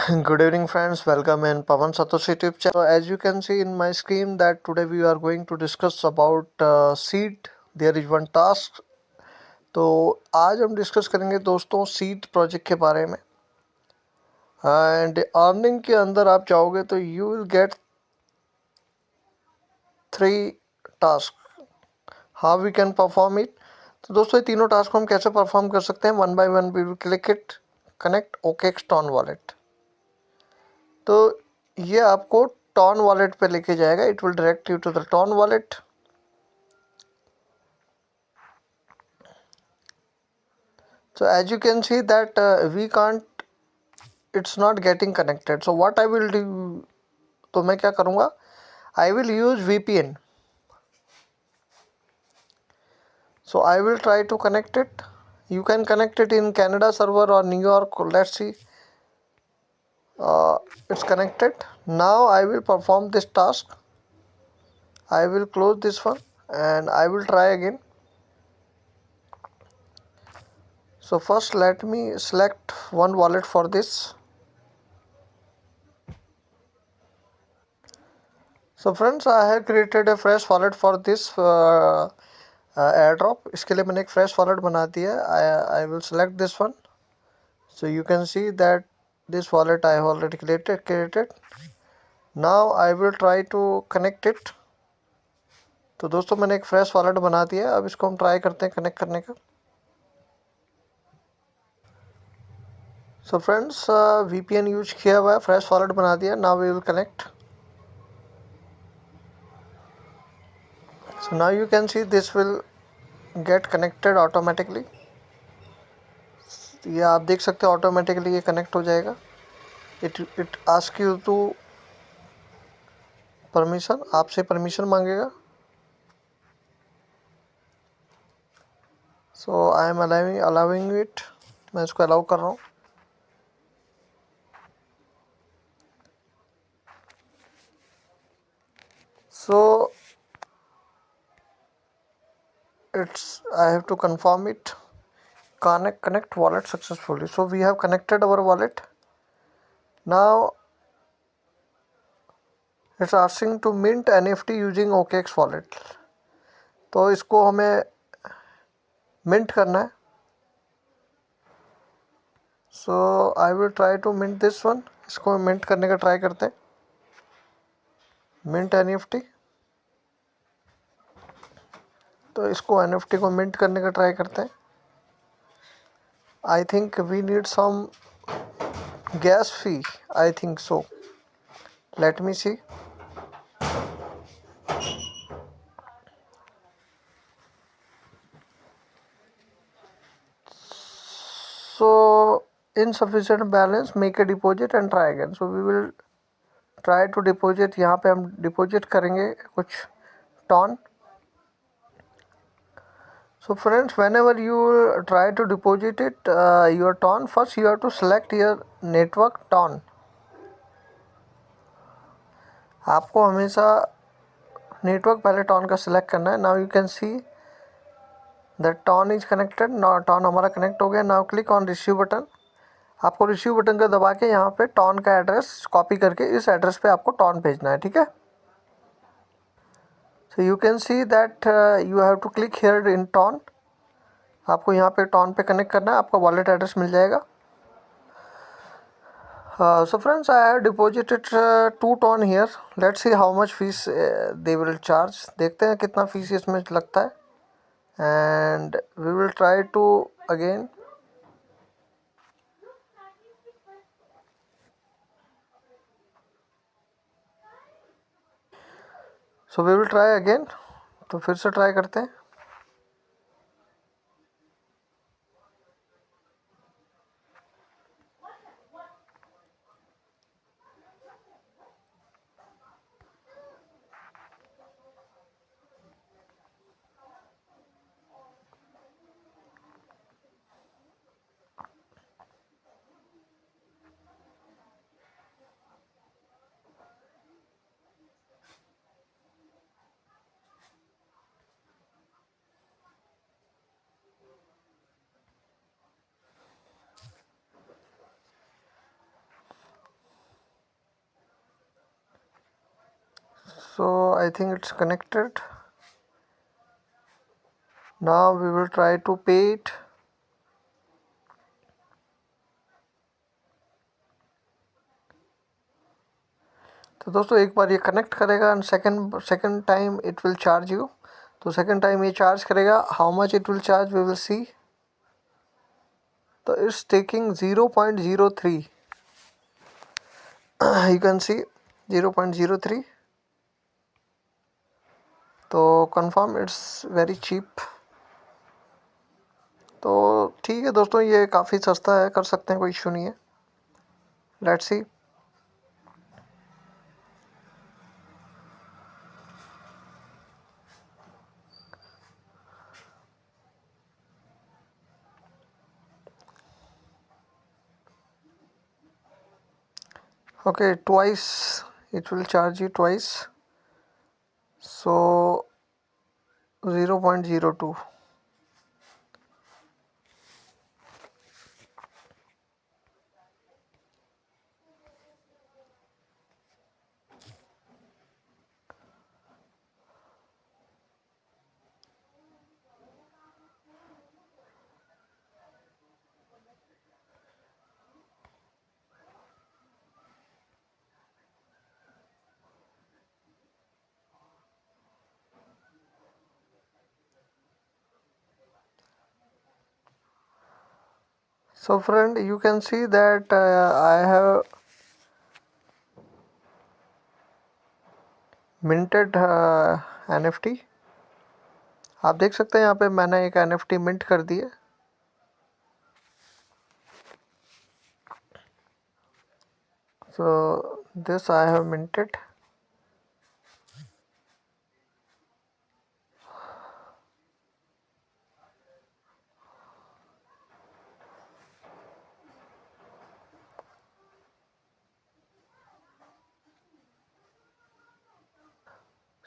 Good evening, friends. Welcome in Pawan Satoshi YouTube channel. So, as you can see in my screen, that today we are going to discuss about seed. There is one task. तो आज हम discuss करेंगे दोस्तों seed project के बारे में and earning के अंदर आप चाहोगे तो you will get 3 task how we can perform it. तो दोस्तों ये तीनों टास्क को हम कैसे परफॉर्म कर सकते हैं, one by one we will click it connect OKX TON wallet. तो ये आपको टॉन वॉलेट पे लेके जाएगा, it will direct you to the TON wallet. So as you can see that we can't, it's not getting connected. So what I will do, तो मैं क्या करूँगा, I will use VPN. So I will try to connect it. You can connect it in Canada server or New York. Let's see. It's connected. Now I will perform this task. I will close this one and I will try again. So first let me select one wallet for this. So friends, I have created a fresh wallet for this airdrop. इसके लिए मैंने एक fresh wallet बना दिया है. I will select this one. So you can see that this wallet I have already created. Now I will try to connect it. तो दोस्तों मैंने एक fresh wallet बना दिया है. अब इसको हम try करते हैं connect करने का. So friends, VPN यूज किया हुआ है, fresh wallet बना दिया. Now we will connect. So now you can see this will get connected automatically. ये आप देख सकते हो ऑटोमेटिकली ये कनेक्ट हो जाएगा. It ask you to permission, आपसे परमिशन मांगेगा. So I am allowing it. मैं इसको अलाउ कर रहा हूँ. So it's I have to confirm it. connect wallet successfully. So we have connected our wallet. Now it's asking to mint NFT using OKX wallet. तो इसको हमें mint करना है. So I will try to mint this one. इसको mint करने का try करते हैं. Mint NFT. तो इसको NFT को मिंट करने का ट्राई करते हैं. I think we need some gas fee. I think so. Let me see. So insufficient balance, make a deposit and try again. So we will try to deposit. यहाँ पे हम deposit करेंगे कुछ ton. So friends, whenever you try to deposit it your ton, first you have to select your network ton. आपको हमेशा network पहले ton का select करना है. Now you can see that TON is connected. Now TON हमारा connect हो गया. Now click on receive button. आपको रिसीव बटन का दबा के यहाँ पे टॉन का एड्रेस कॉपी करके इस एड्रेस पे आपको टॉन भेजना है. ठीक है. So you can see that you have to click here in TON. आपको यहाँ पे टॉन पे कनेक्ट करना है. आपका वॉलेट एड्रेस मिल जाएगा. So friends, I have deposited 2 ton here. Let's see how much fees they will charge. देखते हैं कितना फीस इसमें लगता है. And we will try to again. So we will try again. तो फिर से ट्राई करते हैं. So I think it's connected. Now we will try to pay it. तो दोस्तों एक बार ये कनेक्ट करेगा and second time it will charge you. तो सेकंड टाइम ये चार्ज करेगा. How much it will charge we will see. तो it's taking 0.03. You can see 0.03. तो कंफर्म इट्स वेरी चीप. तो ठीक है दोस्तों, ये काफ़ी सस्ता है, कर सकते हैं, कोई इशू नहीं है. Let's see. Okay, twice it will charge you twice. So 0.02. So friend, you can see that I have minted NFT. आप देख सकते हैं यहाँ पे मैंने एक NFT मिंट कर दी है. So this I have minted.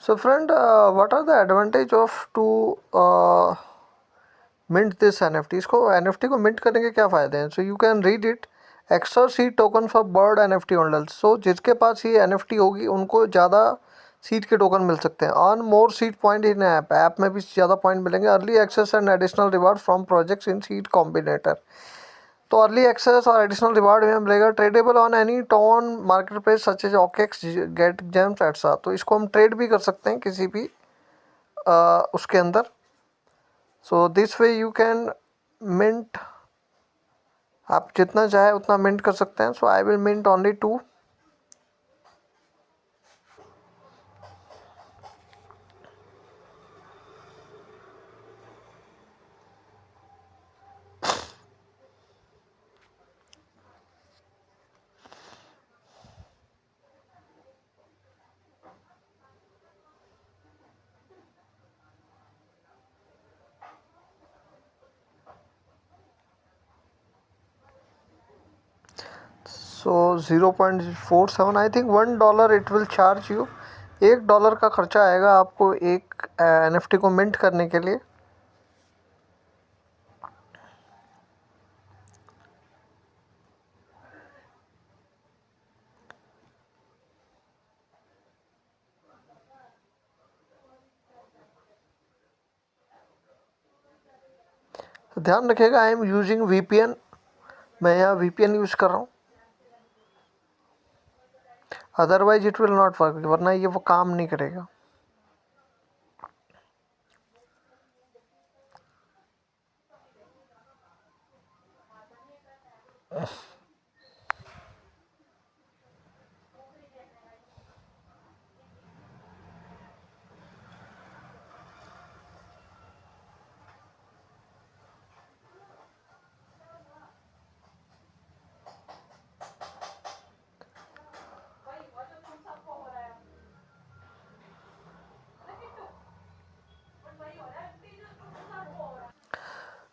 So friend, what are the advantage of to mint this NFT? इसको NFT को mint करने के क्या फ़ायदे हैं? So you can read it. Extra seed token for bird NFT holders. So जिसके पास ये NFT होगी उनको ज़्यादा सीड के टोकन मिल सकते हैं. Earn more seed point in app में भी ज़्यादा पॉइंट मिलेंगे. Early access and additional reward from projects in seed combinator. तो अर्ली एक्सेस और एडिशनल रिवार्ड में मिलेगा. Tradable on any TON market place such as OKX, Getgems एट्सा. तो इसको हम ट्रेड भी कर सकते हैं किसी भी उसके अंदर. So this way you can mint. आप जितना चाहे उतना मिंट कर सकते हैं. So I will mint only 2. So 0.47. I think $1 it will charge you. $1 का खर्चा आएगा आपको एक NFT को मिंट करने के लिए. ध्यान रखिएगा, आई एम यूजिंग VPN. मैं यहाँ VPN यूज़ कर रहा हूँ. Otherwise it will not work, वरना ये वो काम नहीं करेगा.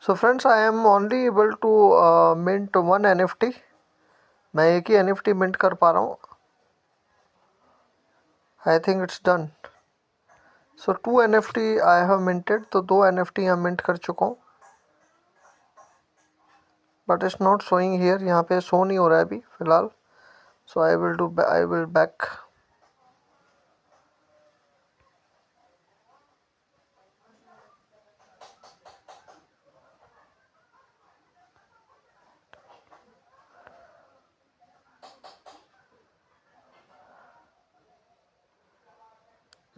So friends, I am only able to mint 1 NFT. मैं एक ही NFT मिंट कर पा रहा हूँ. I think it's done. So 2 NFT I have minted. तो 2 NFT यहाँ मिंट कर चुका हूँ. But it's not showing here. यहाँ पे शो नहीं हो रहा है अभी फ़िलहाल. So I will back.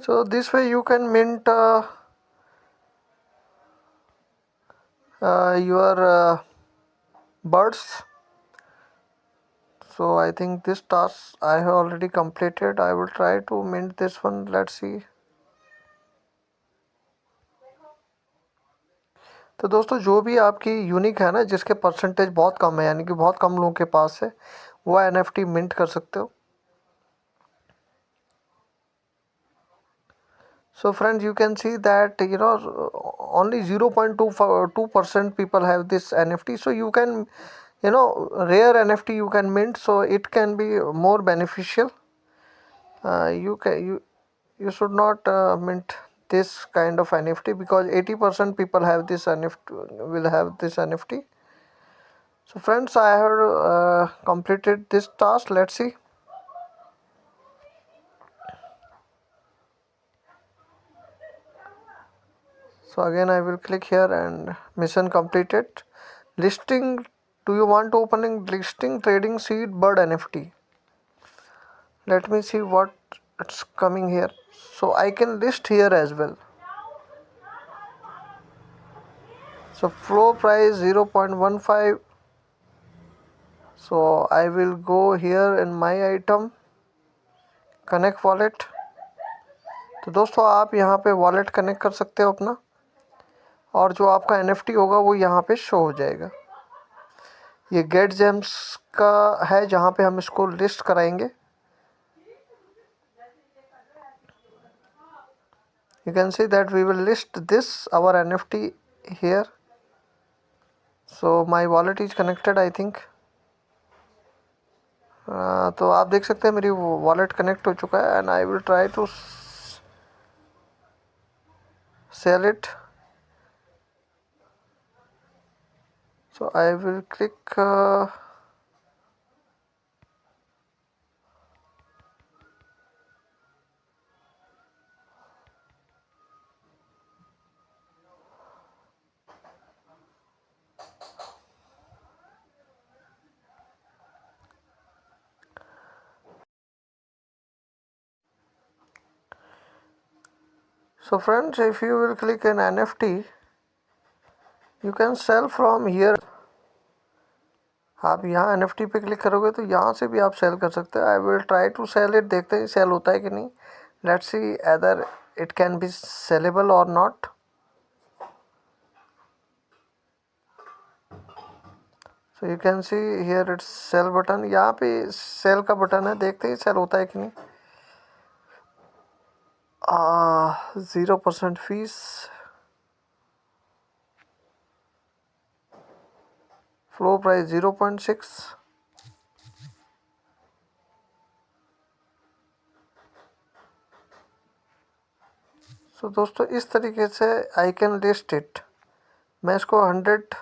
So this way you can mint your birds. So I think this task I have already completed. I will try to mint this one. Let's see. तो दोस्तों जो भी आपकी यूनिक है ना, जिसके percentage बहुत कम है, यानी कि बहुत कम लोगों के पास है, वो NFT मिंट कर सकते हो. So friends, you can see that only 0.2% people have this NFT. So you can, rare NFT you can mint. So it can be more beneficial. You should not mint this kind of NFT because 80% people have this NFT, will have this NFT. So friends, I have completed this task. Let's see. So again I will click here and mission completed. Listing. Do you want to opening listing trading seed bird NFT? Let me see what it's coming here. So I can list here as well. So floor price 0.15. So I will go here in my item, connect wallet. तो दोस्तों आप यहाँ पे wallet connect कर सकते हो अपना, और जो आपका NFT होगा वो यहाँ पे शो हो जाएगा. ये गेट जेम्स का है जहाँ पे हम इसको लिस्ट कराएंगे. You can see that we will list this our NFT here. So my wallet is connected I think. तो आप देख सकते हैं मेरी वॉलेट कनेक्ट हो चुका है and I will try to sell it. So I will click so friends, if you will click an NFT, you can sell from here. आप यहाँ NFT पे क्लिक करोगे तो यहाँ से भी आप सेल कर सकते हो. I will try to sell it. देखते हैं सेल होता है कि नहीं. Let's see either it can be sellable और not. So you can see here it's sell button. यहाँ पे सेल का बटन है. देखते हैं सेल होता है कि नहीं. 0% फीस. Flow price 0.6. सो दोस्तों इस तरीके से आई कैन लिस्ट इट. मैं इसको 100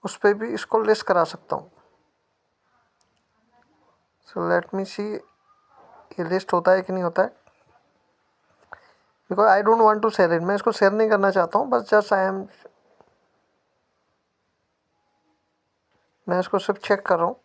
उस पर भी इसको लिस्ट करा सकता हूँ. सो लेट मी सी ये लिस्ट होता है कि नहीं होता है. Because I don't want to sell it. मैं इसको सेल नहीं करना चाहता हूँ. बस जस्ट मैं इसको सिर्फ चेक कर रहा हूँ.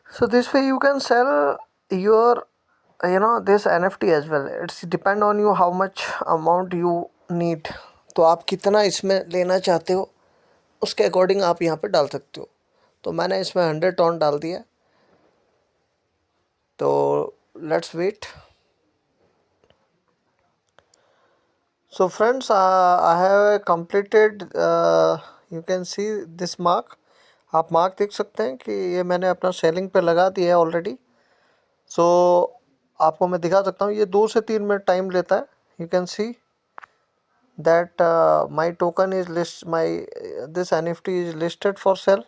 So this way you can sell your this NFT as well. It's depend on you how much amount you need. तो आप कितना इसमें लेना चाहते हो उसके अकॉर्डिंग आप यहाँ पे डाल सकते हो. तो मैंने इसमें 100 टन डाल दिया. तो let's wait. So friends, I have completed. You can see this mark. आप मार्क देख सकते हैं कि ये मैंने अपना सेलिंग पे लगा दिया है ऑलरेडी. सो आपको मैं दिखा सकता हूँ. ये 2 से 3 मिनट टाइम लेता है. You can see that my token is list my this NFT is listed for sale.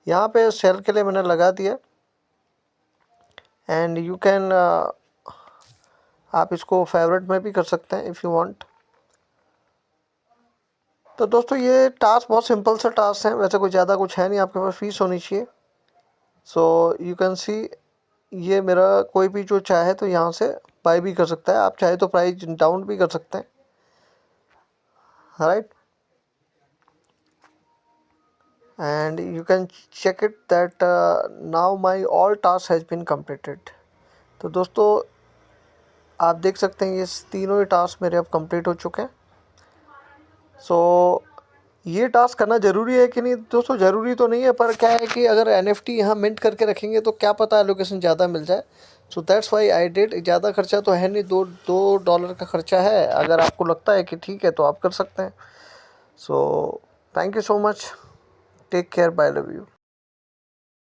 यहाँ पे सेल के लिए मैंने लगा दिया. एंड यू कैन आप इसको फेवरेट में भी कर सकते हैं इफ़ यू वांट. तो दोस्तों ये टास्क बहुत सिंपल सा टास्क है. वैसे कोई ज़्यादा कुछ है नहीं. आपके पास फीस होनी चाहिए. सो यू कैन सी ये मेरा कोई भी जो चाहे तो यहाँ से बाय भी कर सकता है, आप चाहे तो प्राइस डाउन भी कर सकते हैं, right. And you can check it that now my all task has been completed. तो दोस्तों आप देख सकते हैं ये तीनों ही टास्क मेरे अब कंप्लीट हो चुके हैं। सो ये टास्क करना ज़रूरी है कि नहीं दोस्तों? ज़रूरी तो नहीं है, पर क्या है कि अगर NFT यहाँ मिंट करके रखेंगे तो क्या पता एलोकेशन ज़्यादा मिल जाए। So that's why I did. ज़्यादा खर्चा तो है नहीं, दो डॉलर का खर्चा है। अगर आपको लगता है कि ठीक है तो आप कर सकते हैं। So thank you so much, take care, bye, love you.